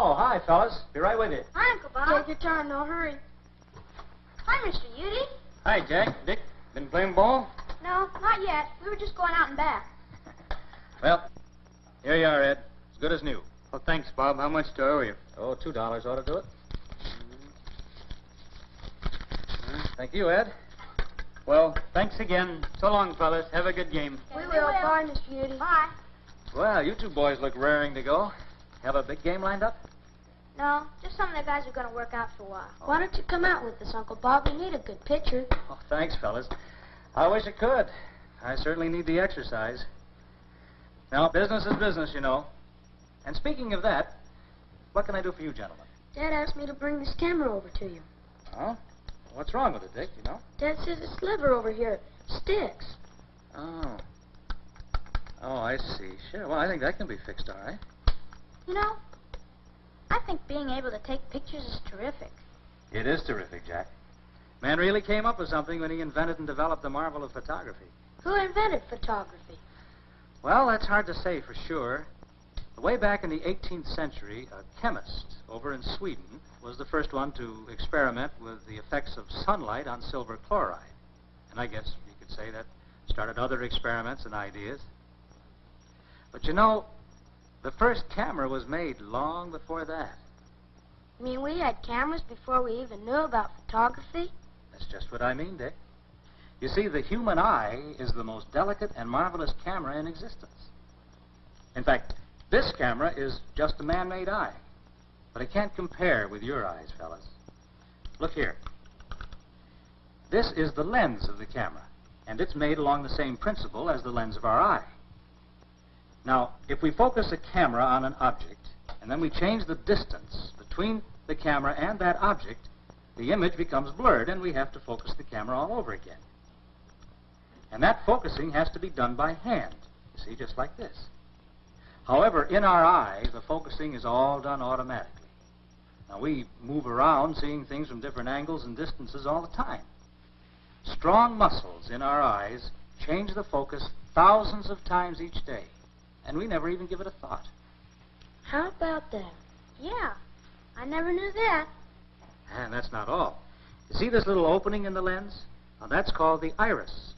Oh, hi, fellas. Be right with you. Hi, Uncle Bob. Take your time, no hurry. Hi, Mr. Udy. Hi, Jack. Dick, been playing ball? No, not yet. We were just going out and back. Well, here you are, Ed. As good as new. Well, thanks, Bob. How much do I owe you? Oh, $2 ought to do it. Thank you, Ed. Well, thanks again. So long, fellas. Have a good game. We will. Bye, Mr. Udy. Bye. Well, you two boys look raring to go. Have a big game lined up? No, just some of the guys are going to work out for a while. Why don't you come out with us, Uncle Bob? We need a good pitcher. Oh, thanks, fellas. I wish I could. I certainly need the exercise. Now, business is business, you know. And speaking of that, what can I do for you, gentlemen? Dad asked me to bring this camera over to you. Oh? What's wrong with it, Dick, you know? Dad says this lever over here sticks. Oh. Oh, I see. Sure. Well, I think that can be fixed, all right. You know, I think being able to take pictures is terrific. It is terrific, Jack. Man really came up with something when he invented and developed the marvel of photography. Who invented photography? Well, that's hard to say for sure. Way back in the 18th century, a chemist over in Sweden was the first one to experiment with the effects of sunlight on silver chloride. And I guess you could say that started other experiments and ideas. But you know, the first camera was made long before that. You mean we had cameras before we even knew about photography? That's just what I mean, Dick. You see, the human eye is the most delicate and marvelous camera in existence. In fact, this camera is just a man-made eye. But it can't compare with your eyes, fellas. Look here. This is the lens of the camera, and it's made along the same principle as the lens of our eye. Now, if we focus a camera on an object, and then we change the distance between the camera and that object, the image becomes blurred, and we have to focus the camera all over again. And that focusing has to be done by hand, you see, just like this. However, in our eye, the focusing is all done automatically. Now, we move around seeing things from different angles and distances all the time. Strong muscles in our eyes change the focus thousands of times each day, and we never even give it a thought. How about that? Yeah, I never knew that. And that's not all. You see this little opening in the lens? Now, that's called the iris,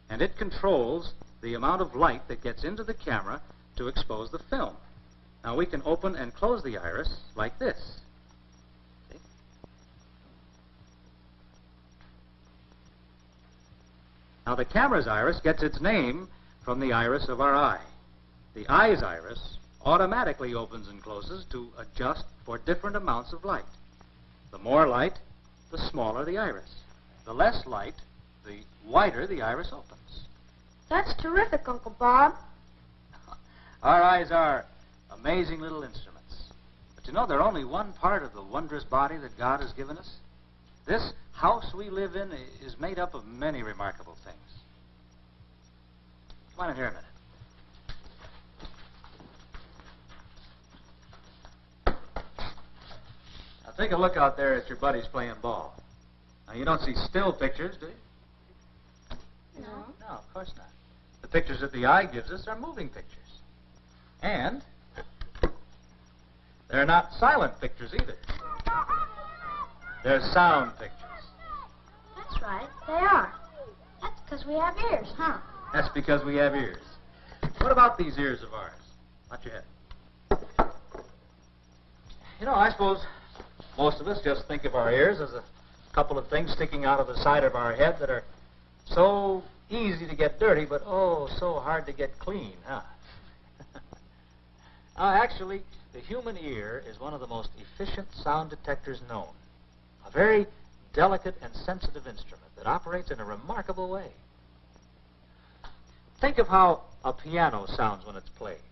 and it controls the amount of light that gets into the camera to expose the film. Now, we can open and close the iris like this. See? Now, the camera's iris gets its name from the iris of our eye. The eye's iris automatically opens and closes to adjust for different amounts of light. The more light, the smaller the iris. The less light, the wider the iris opens. That's terrific, Uncle Bob. Our eyes are amazing little instruments. But you know, they're only one part of the wondrous body that God has given us. This house we live in is made up of many remarkable things. Come on in here a minute. Now take a look out there at your buddies playing ball. Now you don't see still pictures, do you? No. No, of course not. The pictures that the eye gives us are moving pictures. And they're not silent pictures either. They're sound pictures. That's right, they are. That's because we have ears, huh? That's because we have ears. What about these ears of ours? Watch your head. You know, I suppose most of us just think of our ears as a couple of things sticking out of the side of our head that are so easy to get dirty, but oh, so hard to get clean, huh? Actually, the human ear is one of the most efficient sound detectors known. A very delicate and sensitive instrument that operates in a remarkable way. Think of how a piano sounds when it's played.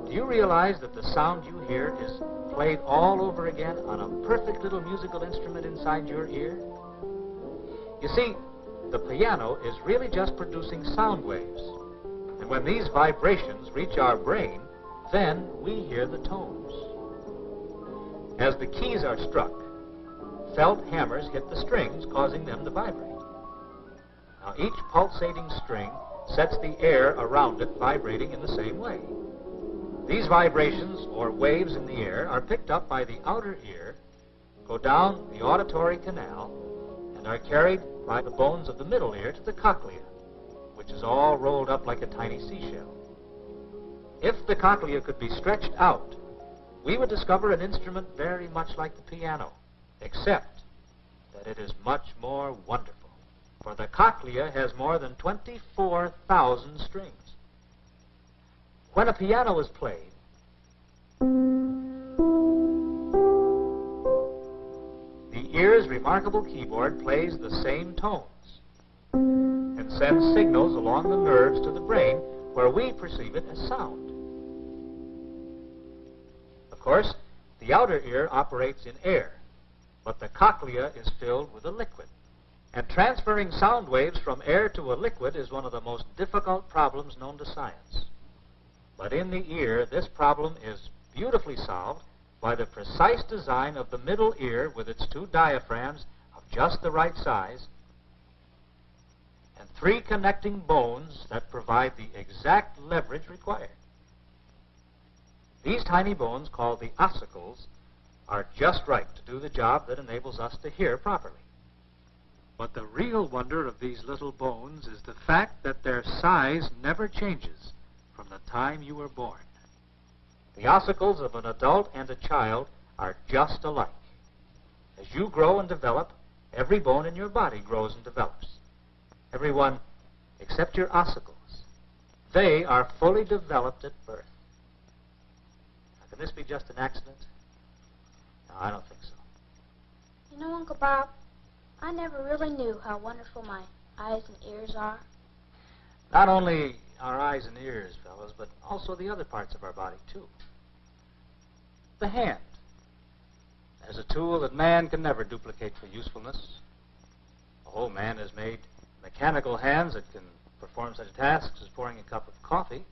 Do you realize that the sound you hear is played all over again on a perfect little musical instrument inside your ear? You see, the piano is really just producing sound waves. And when these vibrations reach our brain, then we hear the tones. As the keys are struck, felt hammers hit the strings, causing them to vibrate. Now, each pulsating string sets the air around it vibrating in the same way. These vibrations, or waves in the air, are picked up by the outer ear, go down the auditory canal, and are carried by the bones of the middle ear to the cochlea, which is all rolled up like a tiny seashell. If the cochlea could be stretched out, we would discover an instrument very much like the piano, except that it is much more wonderful, for the cochlea has more than 24,000 strings. When a piano is played, the ear's remarkable keyboard plays the same tones and sends signals along the nerves to the brain where we perceive it as sound. Of course, the outer ear operates in air, but the cochlea is filled with a liquid. And transferring sound waves from air to a liquid is one of the most difficult problems known to science. But in the ear, this problem is beautifully solved by the precise design of the middle ear with its two diaphragms of just the right size and three connecting bones that provide the exact leverage required. These tiny bones, called the ossicles, are just right to do the job that enables us to hear properly. But the real wonder of these little bones is the fact that their size never changes from the time you were born. The ossicles of an adult and a child are just alike. As you grow and develop, every bone in your body grows and develops. Every one except your ossicles. They are fully developed at birth. Now, can this be just an accident? No, I don't think so. You know, Uncle Bob, I never really knew how wonderful my eyes and ears are. Not only our eyes and ears, fellas, but also the other parts of our body, too. The hand. As a tool that man can never duplicate for usefulness. The whole man has made mechanical hands that can perform such tasks as pouring a cup of coffee.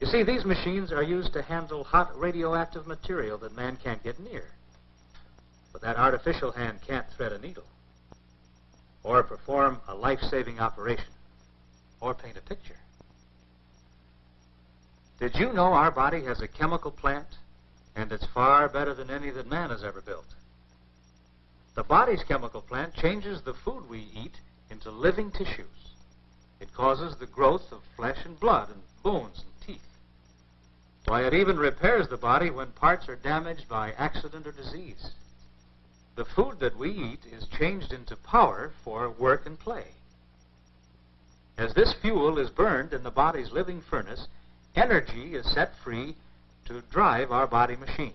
You see, these machines are used to handle hot radioactive material that man can't get near. But that artificial hand can't thread a needle, or perform a life-saving operation, or paint a picture. Did you know our body has a chemical plant, and it's far better than any that man has ever built? The body's chemical plant changes the food we eat into living tissues. It causes the growth of flesh and blood and bones and teeth. Why, it even repairs the body when parts are damaged by accident or disease. The food that we eat is changed into power for work and play. As this fuel is burned in the body's living furnace, energy is set free to drive our body machine.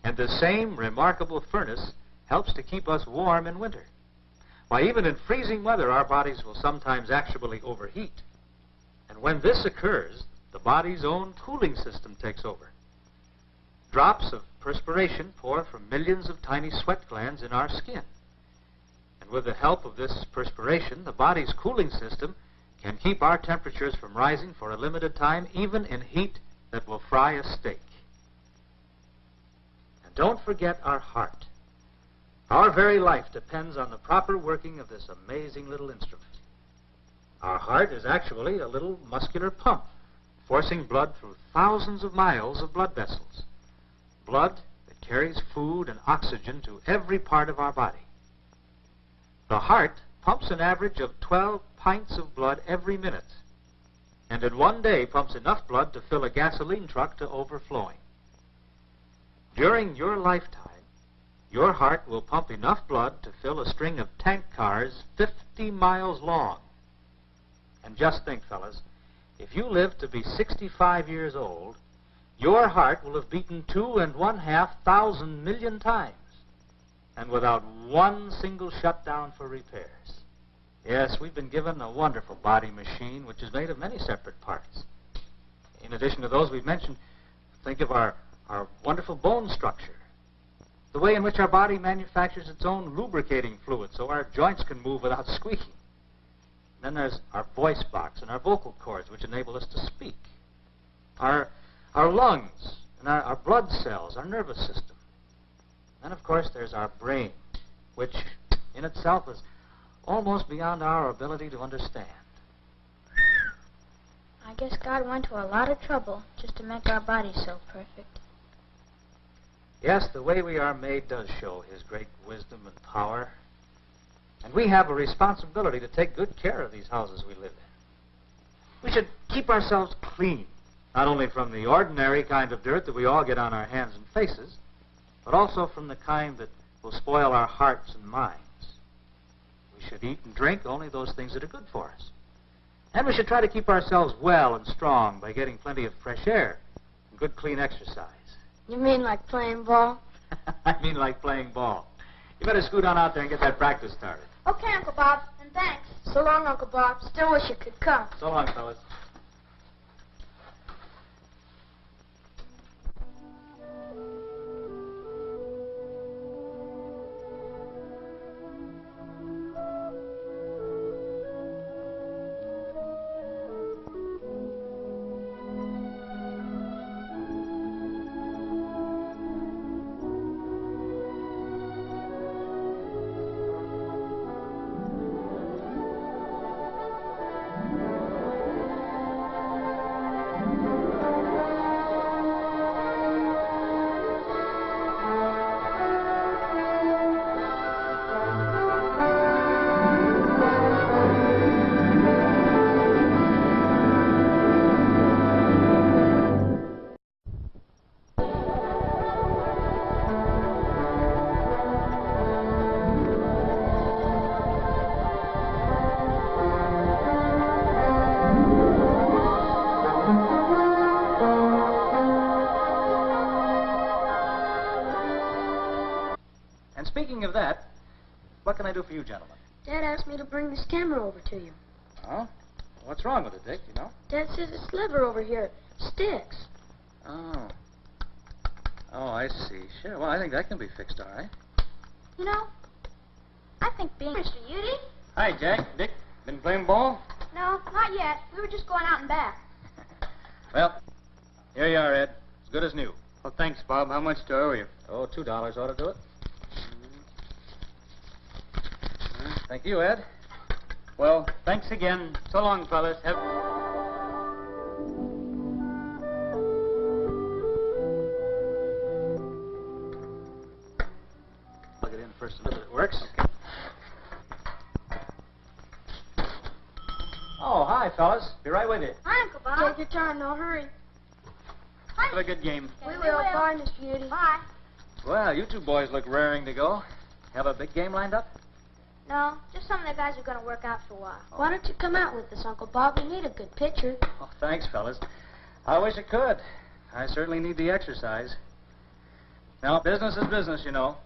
And the same remarkable furnace helps to keep us warm in winter. Why, even in freezing weather, our bodies will sometimes actually overheat. And when this occurs, the body's own cooling system takes over. Drops of perspiration pour from millions of tiny sweat glands in our skin. And with the help of this perspiration, the body's cooling system can keep our temperatures from rising for a limited time, even in heat that will fry a steak. And don't forget our heart. Our very life depends on the proper working of this amazing little instrument. Our heart is actually a little muscular pump, forcing blood through thousands of miles of blood vessels. Blood that carries food and oxygen to every part of our body. The heart pumps an average of 12 pints of blood every minute, and in one day pumps enough blood to fill a gasoline truck to overflowing. During your lifetime, your heart will pump enough blood to fill a string of tank cars 50 miles long. And just think, fellas, if you live to be 65 years old, your heart will have beaten 2.5 thousand million times, and without one single shutdown for repairs. Yes, we've been given a wonderful body machine, which is made of many separate parts. In addition to those we've mentioned, think of our wonderful bone structure, the way in which our body manufactures its own lubricating fluid so our joints can move without squeaking. Then there's our voice box and our vocal cords, which enable us to speak. Our lungs and our blood cells, our nervous system. And, of course, there's our brain, which in itself is almost beyond our ability to understand. guess God went to a lot of trouble just to make our bodies so perfect. Yes, the way we are made does show his great wisdom and power. And we have a responsibility to take good care of these houses we live in. We should keep ourselves clean, not only from the ordinary kind of dirt that we all get on our hands and faces, but also from the kind that will spoil our hearts and minds. We should eat and drink only those things that are good for us. And we should try to keep ourselves well and strong by getting plenty of fresh air and good, clean exercise. You mean like playing ball? I mean like playing ball. You better scoot on out there and get that practice started. Okay, Uncle Bob, and thanks. So long, Uncle Bob. Still wish you could come. So long, fellas. Speaking of that, what can I do for you, gentlemen? Dad asked me to bring this camera over to you. Oh? What's wrong with it, Dick, you know? Dad says this lever over here sticks. Oh. Oh, I see. Sure. Well, I think that can be fixed, all right. You know, I think being Mr. Udy? Hi, Jack. Dick, been playing ball? No, not yet. We were just going out and back. Well, here you are, Ed. As good as new. Well, thanks, Bob. How much do I owe you? Oh, $2 ought to do it. Thank you, Ed. Well, thanks again. So long, fellas. Have... Plug it in first so that it works. Oh, hi, fellas. Be right with you. Hi, Uncle Bob. Take your time. No hurry. Have a good game. We will. Bye, Mr. Udy. Bye. Well, you two boys look raring to go. Have a big game lined up? No, just some of the guys are going to work out for a while. Why don't you come out with us, Uncle Bob? We need a good pitcher. Oh, thanks, fellas. I wish I could. I certainly need the exercise. Now, business is business, you know.